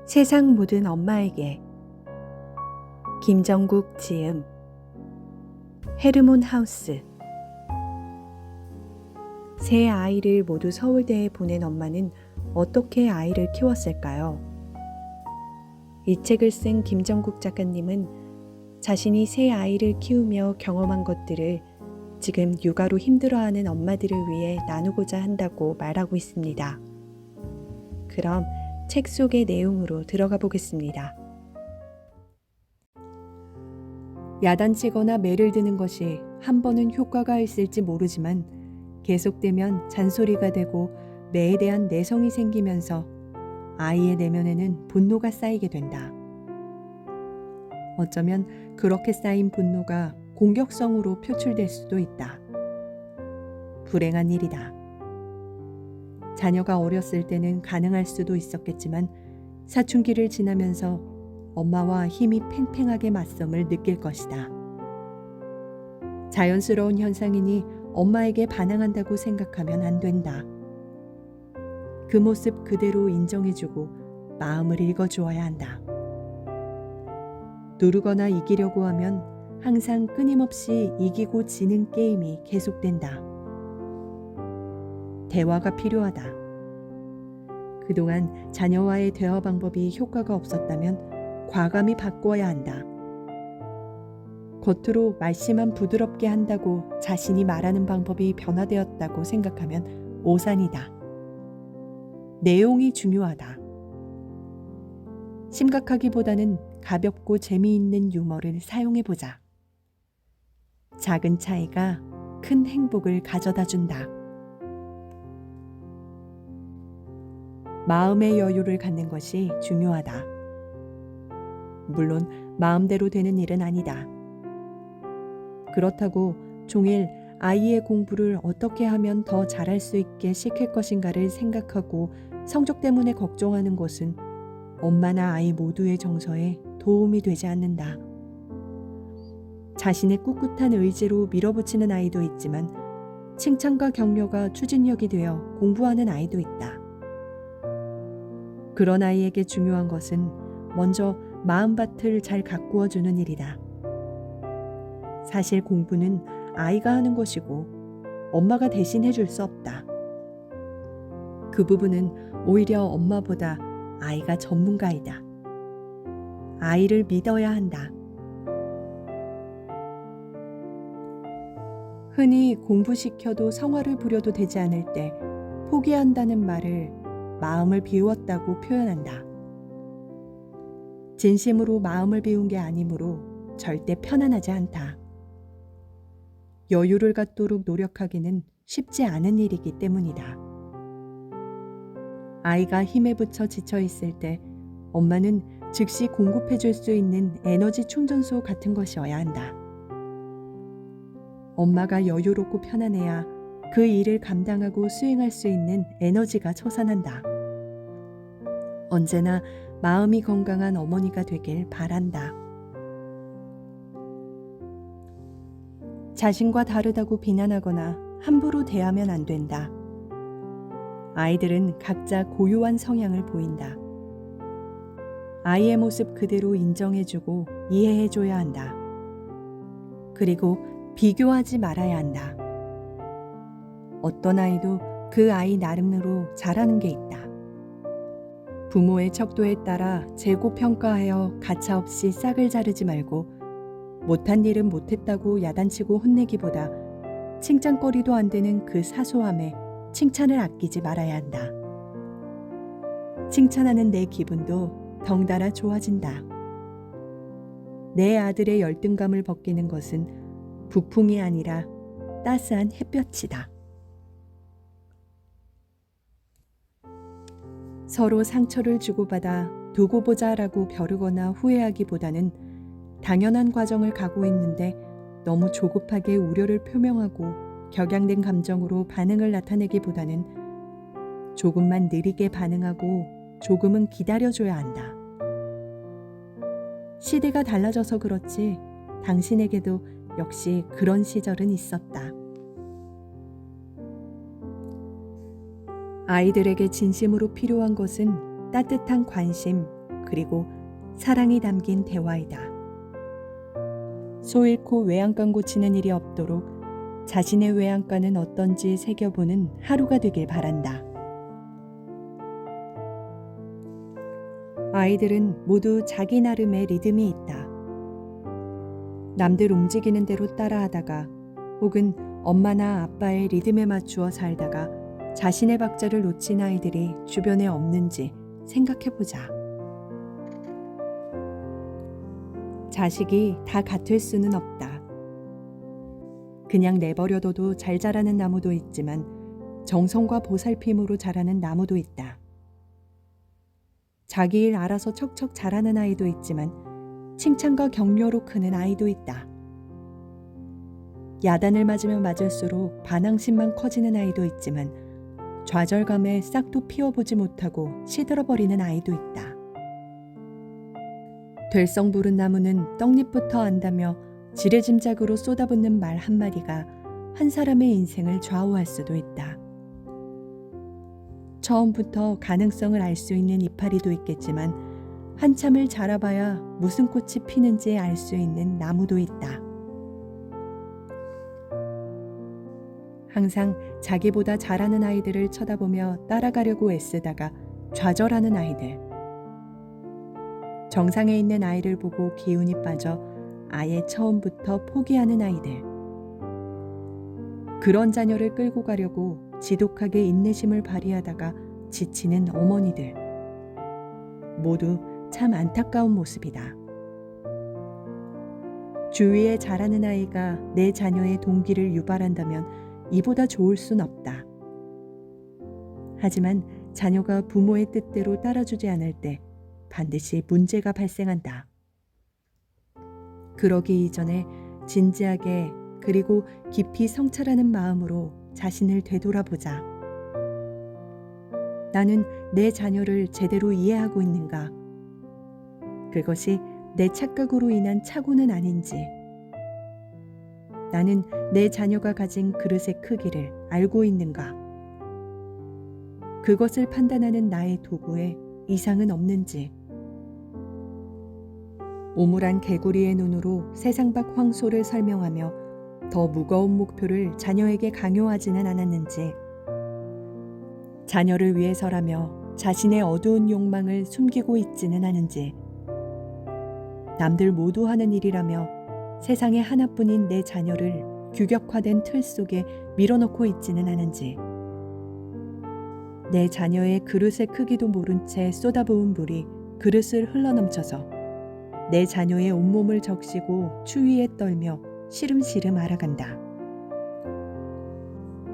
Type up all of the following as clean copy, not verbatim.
세상 모든 엄마에게 김정국 지음 헤르몬 하우스. 세 아이를 모두 서울대에 보낸 엄마는 어떻게 아이를 키웠을까요? 이 책을 쓴 김정국 작가님은 자신이 세 아이를 키우며 경험한 것들을 지금 육아로 힘들어하는 엄마들을 위해 나누고자 한다고 말하고 있습니다. 그럼 책 속의 내용으로 들어가 보겠습니다. 야단치거나 매를 드는 것이 한 번은 효과가 있을지 모르지만 계속되면 잔소리가 되고 매에 대한 내성이 생기면서 아이의 내면에는 분노가 쌓이게 된다. 어쩌면 그렇게 쌓인 분노가 공격성으로 표출될 수도 있다. 불행한 일이다. 자녀가 어렸을 때는 가능할 수도 있었겠지만 사춘기를 지나면서 엄마와 힘이 팽팽하게 맞섬을 느낄 것이다. 자연스러운 현상이니 엄마에게 반항한다고 생각하면 안 된다. 그 모습 그대로 인정해주고 마음을 읽어주어야 한다. 누르거나 이기려고 하면 항상 끊임없이 이기고 지는 게임이 계속된다. 대화가 필요하다. 그동안 자녀와의 대화 방법이 효과가 없었다면 과감히 바꿔야 한다. 겉으로 말씨만 부드럽게 한다고 자신이 말하는 방법이 변화되었다고 생각하면 오산이다. 내용이 중요하다. 심각하기보다는 가볍고 재미있는 유머를 사용해보자. 작은 차이가 큰 행복을 가져다 준다. 마음의 여유를 갖는 것이 중요하다. 물론 마음대로 되는 일은 아니다. 그렇다고 종일 아이의 공부를 어떻게 하면 더 잘할 수 있게 시킬 것인가를 생각하고 성적 때문에 걱정하는 것은 엄마나 아이 모두의 정서에 도움이 되지 않는다. 자신의 꿋꿋한 의지로 밀어붙이는 아이도 있지만 칭찬과 격려가 추진력이 되어 공부하는 아이도 있다. 그런 아이에게 중요한 것은 먼저 마음밭을 잘 가꾸어주는 일이다. 사실 공부는 아이가 하는 것이고 엄마가 대신 해줄 수 없다. 그 부분은 오히려 엄마보다 아이가 전문가이다. 아이를 믿어야 한다. 흔히 공부시켜도 성화를 부려도 되지 않을 때 포기한다는 말을 마음을 비웠다고 표현한다. 진심으로 마음을 비운 게 아니므로 절대 편안하지 않다. 여유를 갖도록 노력하기는 쉽지 않은 일이기 때문이다. 아이가 힘에 부쳐 지쳐 있을 때 엄마는 즉시 공급해 줄 수 있는 에너지 충전소 같은 것이어야 한다. 엄마가 여유롭고 편안해야 그 일을 감당하고 수행할 수 있는 에너지가 솟아난다. 언제나 마음이 건강한 어머니가 되길 바란다. 자신과 다르다고 비난하거나 함부로 대하면 안 된다. 아이들은 각자 고유한 성향을 보인다. 아이의 모습 그대로 인정해주고 이해해줘야 한다. 그리고 비교하지 말아야 한다. 어떤 아이도 그 아이 나름으로 잘하는 게 있다. 부모의 척도에 따라 재고평가하여 가차없이 싹을 자르지 말고 못한 일은 못했다고 야단치고 혼내기보다 칭찬거리도 안 되는 그 사소함에 칭찬을 아끼지 말아야 한다. 칭찬하는 내 기분도 덩달아 좋아진다. 내 아들의 열등감을 벗기는 것은 북풍이 아니라 따스한 햇볕이다. 서로 상처를 주고받아 두고 보자라고 벼르거나 후회하기보다는 당연한 과정을 가고 있는데 너무 조급하게 우려를 표명하고 격양된 감정으로 반응을 나타내기보다는 조금만 느리게 반응하고 조금은 기다려줘야 한다. 시대가 달라져서 그렇지 당신에게도 역시 그런 시절은 있었다. 아이들에게 진심으로 필요한 것은 따뜻한 관심, 그리고 사랑이 담긴 대화이다. 소 잃고 외양간 고치는 일이 없도록 자신의 외양간은 어떤지 새겨보는 하루가 되길 바란다. 아이들은 모두 자기 나름의 리듬이 있다. 남들 움직이는 대로 따라하다가 혹은 엄마나 아빠의 리듬에 맞추어 살다가 자신의 박자를 놓친 아이들이 주변에 없는지 생각해보자. 자식이 다 같을 수는 없다. 그냥 내버려둬도 잘 자라는 나무도 있지만 정성과 보살핌으로 자라는 나무도 있다. 자기 일 알아서 척척 자라는 아이도 있지만 칭찬과 격려로 크는 아이도 있다. 야단을 맞으면 맞을수록 반항심만 커지는 아이도 있지만 좌절감에 싹도 피워보지 못하고 시들어버리는 아이도 있다. 될성 부른 나무는 떡잎부터 안다며 지레짐작으로 쏟아붓는 말 한마디가 한 사람의 인생을 좌우할 수도 있다. 처음부터 가능성을 알 수 있는 이파리도 있겠지만 한참을 자라봐야 무슨 꽃이 피는지 알 수 있는 나무도 있다. 항상 자기보다 잘하는 아이들을 쳐다보며 따라가려고 애쓰다가 좌절하는 아이들. 정상에 있는 아이를 보고 기운이 빠져 아예 처음부터 포기하는 아이들. 그런 자녀를 끌고 가려고 지독하게 인내심을 발휘하다가 지치는 어머니들. 모두 참 안타까운 모습이다. 주위에 자라는 아이가 내 자녀의 동기를 유발한다면 이보다 좋을 순 없다. 하지만 자녀가 부모의 뜻대로 따라주지 않을 때 반드시 문제가 발생한다. 그러기 이전에 진지하게 그리고 깊이 성찰하는 마음으로 자신을 되돌아보자. 나는 내 자녀를 제대로 이해하고 있는가? 그것이 내 착각으로 인한 착오는 아닌지. 나는 내 자녀가 가진 그릇의 크기를 알고 있는가? 그것을 판단하는 나의 도구에 이상은 없는지. 오물한 개구리의 눈으로 세상 밖 황소를 설명하며 더 무거운 목표를 자녀에게 강요하지는 않았는지. 자녀를 위해서라며 자신의 어두운 욕망을 숨기고 있지는 않은지. 남들 모두 하는 일이라며 세상에 하나뿐인 내 자녀를 규격화된 틀 속에 밀어넣고 있지는 않은지. 내 자녀의 그릇의 크기도 모른 채 쏟아부은 물이 그릇을 흘러넘쳐서 내 자녀의 온몸을 적시고 추위에 떨며 시름시름 알아간다.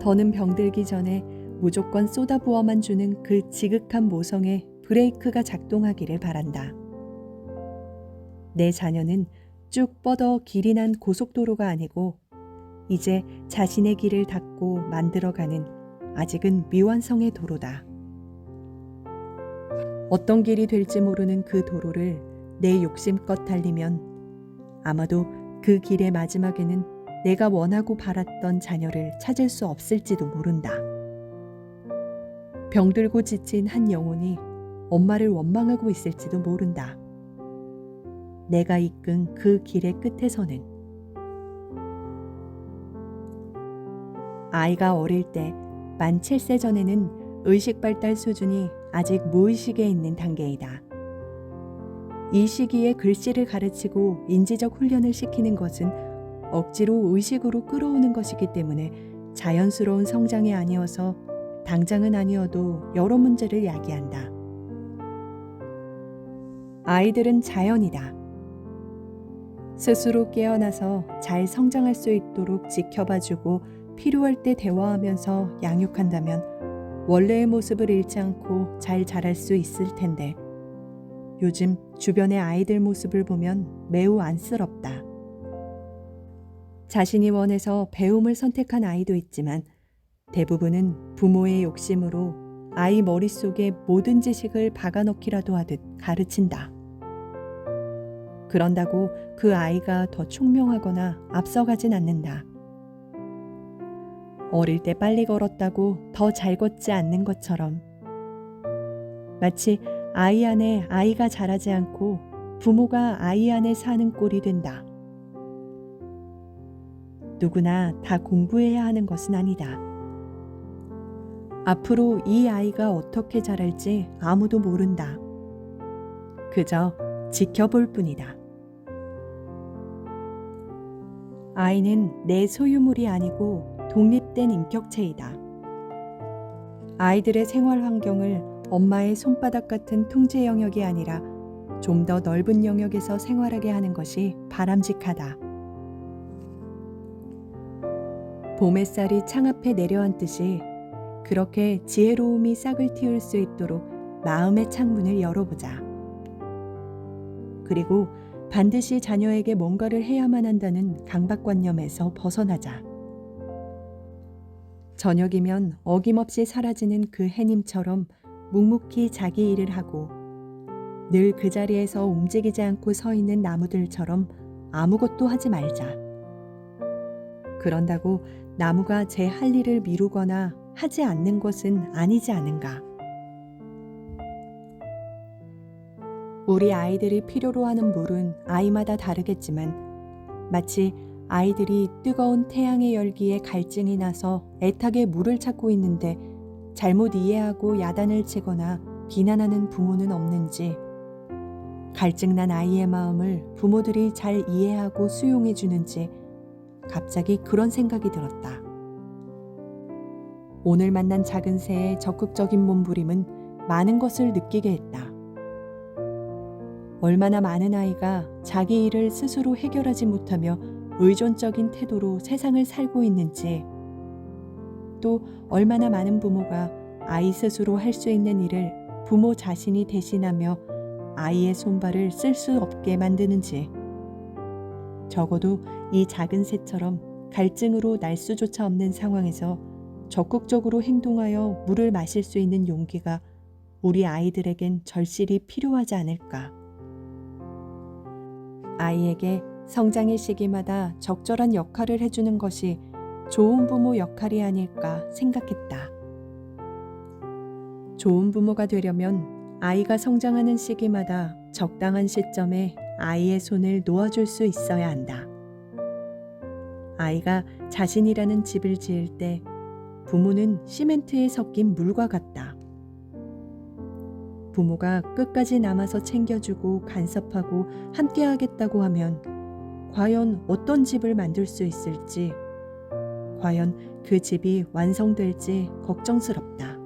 더는 병들기 전에 무조건 쏟아부어만 주는 그 지극한 모성에 브레이크가 작동하기를 바란다. 내 자녀는 쭉 뻗어 길이 난 고속도로가 아니고 이제 자신의 길을 닦고 만들어가는 아직은 미완성의 도로다. 어떤 길이 될지 모르는 그 도로를 내 욕심껏 달리면 아마도 그 길의 마지막에는 내가 원하고 바랐던 자녀를 찾을 수 없을지도 모른다. 병들고 지친 한 영혼이 엄마를 원망하고 있을지도 모른다. 내가 이끈 그 길의 끝에서는. 아이가 어릴 때 만 7세 전에는 의식 발달 수준이 아직 무의식에 있는 단계이다. 이 시기에 글씨를 가르치고 인지적 훈련을 시키는 것은 억지로 의식으로 끌어오는 것이기 때문에 자연스러운 성장이 아니어서 당장은 아니어도 여러 문제를 야기한다. 아이들은 자연이다. 스스로 깨어나서 잘 성장할 수 있도록 지켜봐주고 필요할 때 대화하면서 양육한다면 원래의 모습을 잃지 않고 잘 자랄 수 있을 텐데 요즘 주변의 아이들 모습을 보면 매우 안쓰럽다. 자신이 원해서 배움을 선택한 아이도 있지만 대부분은 부모의 욕심으로 아이 머릿속에 모든 지식을 박아넣기라도 하듯 가르친다. 그런다고 그 아이가 더 총명하거나 앞서가진 않는다. 어릴 때 빨리 걸었다고 더 잘 걷지 않는 것처럼 마치 아이 안에 아이가 자라지 않고 부모가 아이 안에 사는 꼴이 된다. 누구나 다 공부해야 하는 것은 아니다. 앞으로 이 아이가 어떻게 자랄지 아무도 모른다. 그저 지켜볼 뿐이다. 아이는 내 소유물이 아니고 독립된 인격체이다. 아이들의 생활 환경을 엄마의 손바닥 같은 통제 영역이 아니라 좀 더 넓은 영역에서 생활하게 하는 것이 바람직하다. 봄 햇살이 창 앞에 내려앉듯이 그렇게 지혜로움이 싹을 틔울 수 있도록 마음의 창문을 열어보자. 그리고 반드시 자녀에게 뭔가를 해야만 한다는 강박관념에서 벗어나자. 저녁이면 어김없이 사라지는 그 해님처럼 묵묵히 자기 일을 하고 늘 그 자리에서 움직이지 않고 서 있는 나무들처럼 아무것도 하지 말자. 그런다고 나무가 제 할 일을 미루거나 하지 않는 것은 아니지 않은가. 우리 아이들이 필요로 하는 물은 아이마다 다르겠지만 마치 아이들이 뜨거운 태양의 열기에 갈증이 나서 애타게 물을 찾고 있는데 잘못 이해하고 야단을 치거나 비난하는 부모는 없는지, 갈증난 아이의 마음을 부모들이 잘 이해하고 수용해 주는지 갑자기 그런 생각이 들었다. 오늘 만난 작은 새의 적극적인 몸부림은 많은 것을 느끼게 했다. 얼마나 많은 아이가 자기 일을 스스로 해결하지 못하며 의존적인 태도로 세상을 살고 있는지, 또 얼마나 많은 부모가 아이 스스로 할 수 있는 일을 부모 자신이 대신하며 아이의 손발을 쓸 수 없게 만드는지, 적어도 이 작은 새처럼 갈증으로 날 수조차 없는 상황에서 적극적으로 행동하여 물을 마실 수 있는 용기가 우리 아이들에겐 절실히 필요하지 않을까. 아이에게 성장의 시기마다 적절한 역할을 해주는 것이 좋은 부모 역할이 아닐까 생각했다. 좋은 부모가 되려면 아이가 성장하는 시기마다 적당한 시점에 아이의 손을 놓아줄 수 있어야 한다. 아이가 자신이라는 집을 지을 때 부모는 시멘트에 섞인 물과 같다. 부모가 끝까지 남아서 챙겨주고 간섭하고 함께하겠다고 하면 과연 어떤 집을 만들 수 있을지, 과연 그 집이 완성될지 걱정스럽다.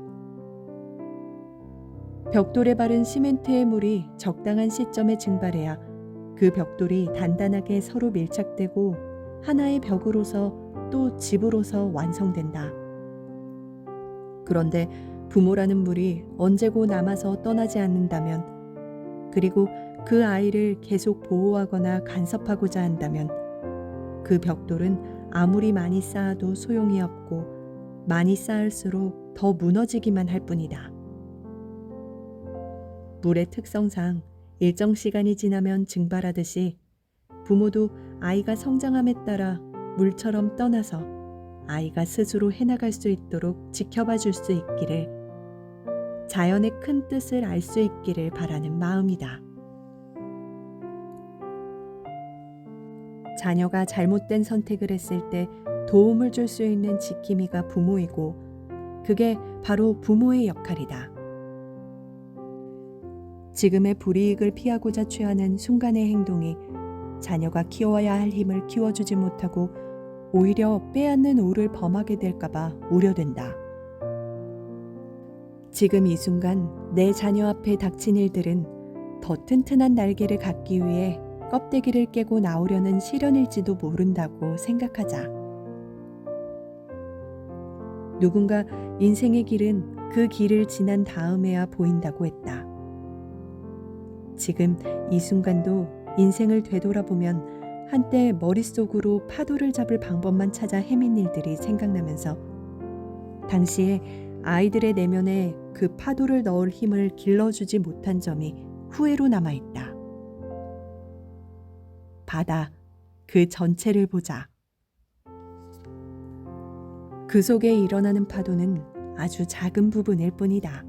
벽돌에 바른 시멘트의 물이 적당한 시점에 증발해야 그 벽돌이 단단하게 서로 밀착되고 하나의 벽으로서 또 집으로서 완성된다. 그런데 부모라는 물이 언제고 남아서 떠나지 않는다면, 그리고 그 아이를 계속 보호하거나 간섭하고자 한다면 그 벽돌은 아무리 많이 쌓아도 소용이 없고 많이 쌓을수록 더 무너지기만 할 뿐이다. 물의 특성상 일정 시간이 지나면 증발하듯이 부모도 아이가 성장함에 따라 물처럼 떠나서 아이가 스스로 해나갈 수 있도록 지켜봐 줄 수 있기를, 자연의 큰 뜻을 알 수 있기를 바라는 마음이다. 자녀가 잘못된 선택을 했을 때 도움을 줄 수 있는 지킴이가 부모이고, 그게 바로 부모의 역할이다. 지금의 불이익을 피하고자 취하는 순간의 행동이 자녀가 키워야 할 힘을 키워주지 못하고 오히려 빼앗는 오를 범하게 될까봐 우려된다. 지금 이 순간 내 자녀 앞에 닥친 일들은 더 튼튼한 날개를 갖기 위해 껍데기를 깨고 나오려는 시련일지도 모른다고 생각하자. 누군가 인생의 길은 그 길을 지난 다음에야 보인다고 했다. 지금 이 순간도 인생을 되돌아보면 한때 머릿속으로 파도를 잡을 방법만 찾아 헤맨 일들이 생각나면서 당시에 아이들의 내면에 그 파도를 넣을 힘을 길러주지 못한 점이 후회로 남아있다. 바다, 그 전체를 보자. 그 속에 일어나는 파도는 아주 작은 부분일 뿐이다.